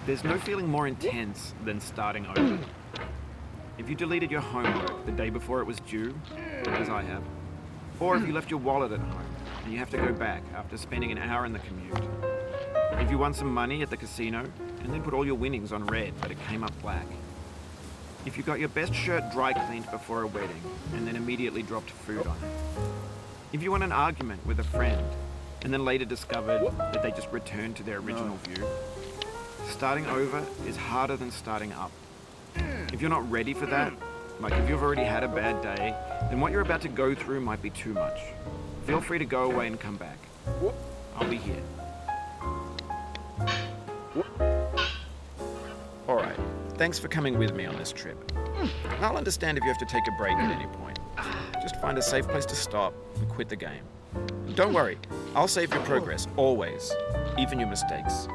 There's no feeling more intense than starting over. If you deleted your homework the day before it was due, as I have, or if you left your wallet at home and you have to go back after spending an hour in the commute. If you won some money at the casino and then put all your winnings on red but it came up black. If you got your best shirt dry cleaned before a wedding and then immediately dropped food on it. If you won an argument with a friend and then later discovered that they just returned to their original view. Starting over is harder than starting up. If you're not ready for that, like if you've already had a bad day, then what you're about to go through might be too much. Feel free to go away and come back. I'll be here. Alright, thanks for coming with me on this trip. I'll understand if you have to take a break at any point. Just find a safe place to stop and quit the game. Don't worry, I'll save your progress, always, even your mistakes.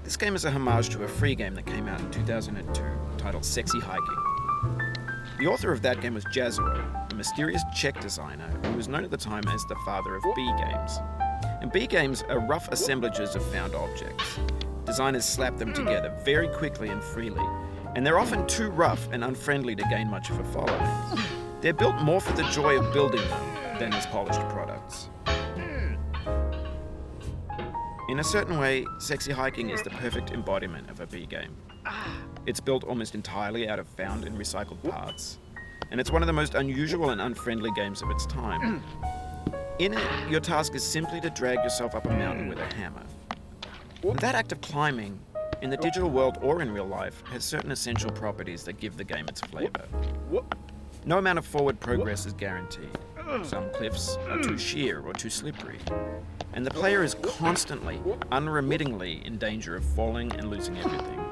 This game is a homage to a free game that came out in 2002, titled Sexy Hiking. The author of that game was Jazuo, a mysterious Czech designer who was known at the time as the father of B games. And B games are rough assemblages of found objects. Designers slap them together very quickly and freely, and they're often too rough and unfriendly to gain much of a following. They're built more for the joy of building them than as polished products. In a certain way, Sexy Hiking is the perfect embodiment of a B game. It's built almost entirely out of found and recycled parts, and it's one of the most unusual and unfriendly games of its time. In it, your task is simply to drag yourself up a mountain with a hammer. And that act of climbing, in the digital world or in real life, has certain essential properties that give the game its flavor. No amount of forward progress is guaranteed. Some cliffs are too sheer or too slippery. And the player is constantly, unremittingly in danger of falling and losing everything.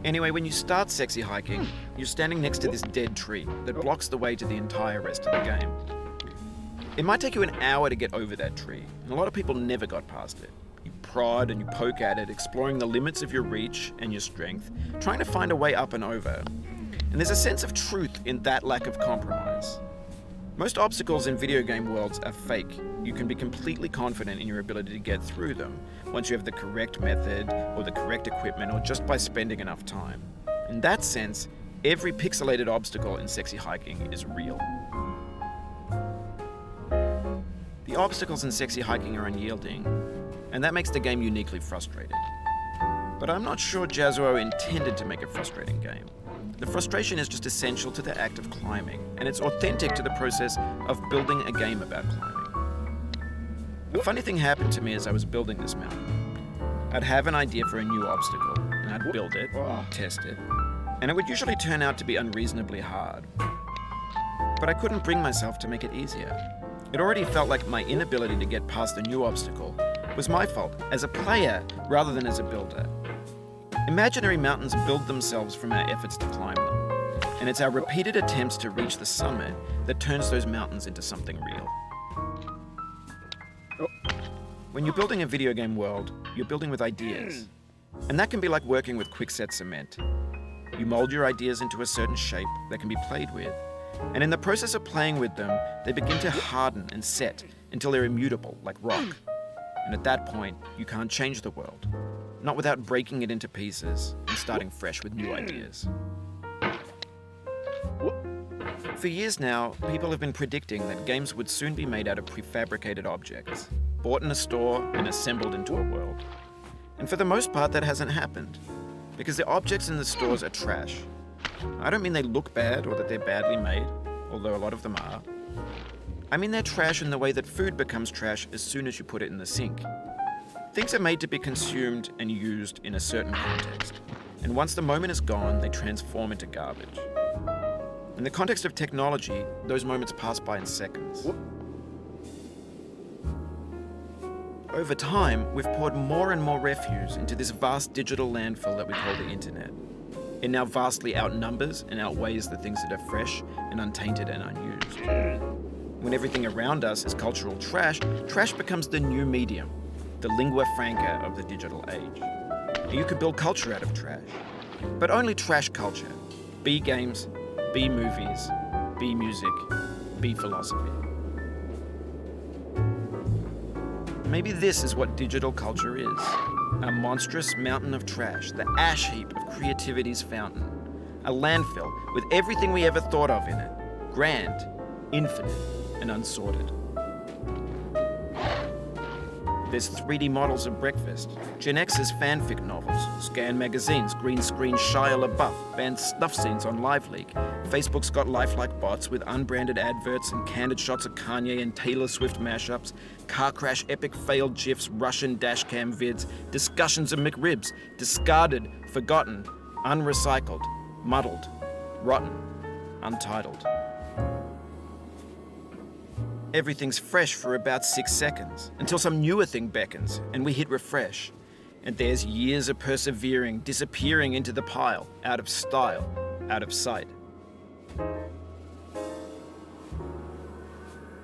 Anyway, when you start Sexy Hiking, you're standing next to this dead tree that blocks the way to the entire rest of the game. It might take you an hour to get over that tree, and a lot of people never got past it. You prod and you poke at it, exploring the limits of your reach and your strength, trying to find a way up and over. And there's a sense of truth in that lack of compromise. Most obstacles in video game worlds are fake. You can be completely confident in your ability to get through them once you have the correct method or the correct equipment or just by spending enough time. In that sense, every pixelated obstacle in Sexy Hiking is real. The obstacles in Sexy Hiking are unyielding, and that makes the game uniquely frustrating. But I'm not sure Jazuo intended to make a frustrating game. The frustration is just essential to the act of climbing, and it's authentic to the process of building a game about climbing. A funny thing happened to me as I was building this mountain. I'd have an idea for a new obstacle, and I'd build it, test it, and it would usually turn out to be unreasonably hard. But I couldn't bring myself to make it easier. It already felt like my inability to get past the new obstacle was my fault as a player rather than as a builder. Imaginary mountains build themselves from our efforts to climb them, and it's our repeated attempts to reach the summit that turns those mountains into something real. When you're building a video game world, you're building with ideas, and that can be like working with quickset cement. You mold your ideas into a certain shape that can be played with, and in the process of playing with them, they begin to harden and set until they're immutable, like rock. And at that point, you can't change the world. Not without breaking it into pieces and starting fresh with new ideas. For years now, people have been predicting that games would soon be made out of prefabricated objects, bought in a store and assembled into a world. And for the most part, that hasn't happened, because the objects in the stores are trash. I don't mean they look bad or that they're badly made, although a lot of them are. I mean they're trash in the way that food becomes trash as soon as you put it in the sink. Things are made to be consumed and used in a certain context, and once the moment is gone, they transform into garbage. In the context of technology, those moments pass by in seconds. Over time, we've poured more and more refuse into this vast digital landfill that we call the internet. It now vastly outnumbers and outweighs the things that are fresh and untainted and unused. When everything around us is cultural trash, trash becomes the new medium, the lingua franca of the digital age. You can build culture out of trash, but only trash culture. B games, B movies, B music, B philosophy. Maybe this is what digital culture is. A monstrous mountain of trash, the ash heap of creativity's fountain. A landfill with everything we ever thought of in it. Grand, infinite, and unsorted. There's 3D models of breakfast, Gen X's fanfic novels, scan magazines, green screen Shia LaBeouf, banned snuff scenes on LiveLeak. Facebook's got lifelike bots with unbranded adverts and candid shots of Kanye and Taylor Swift mashups, car crash epic failed GIFs, Russian dashcam vids, discussions of McRibs, discarded, forgotten, unrecycled, muddled, rotten, untitled. Everything's fresh for about 6 seconds, until some newer thing beckons, and we hit refresh. And there's years of persevering, disappearing into the pile, out of style, out of sight.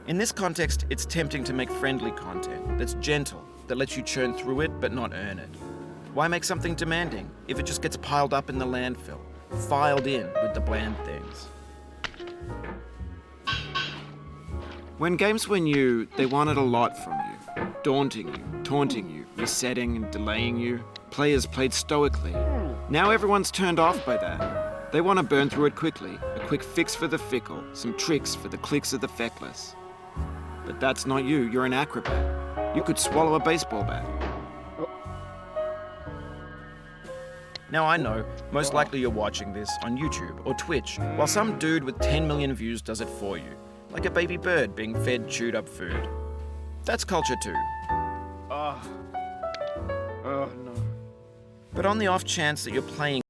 In this context, it's tempting to make friendly content that's gentle, that lets you churn through it but not earn it. Why make something demanding if it just gets piled up in the landfill, filed in with the bland things? When games were new, they wanted a lot from you. Daunting you, taunting you, resetting and delaying you. Players played stoically. Now everyone's turned off by that. They want to burn through it quickly. A quick fix for the fickle, some tricks for the clicks of the feckless. But that's not you, you're an acrobat. You could swallow a baseball bat. Now I know, most likely you're watching this on YouTube or Twitch, while some dude with 10 million views does it for you. Like a baby bird being fed chewed up food. That's culture too. Oh no. But on the off chance that you're playing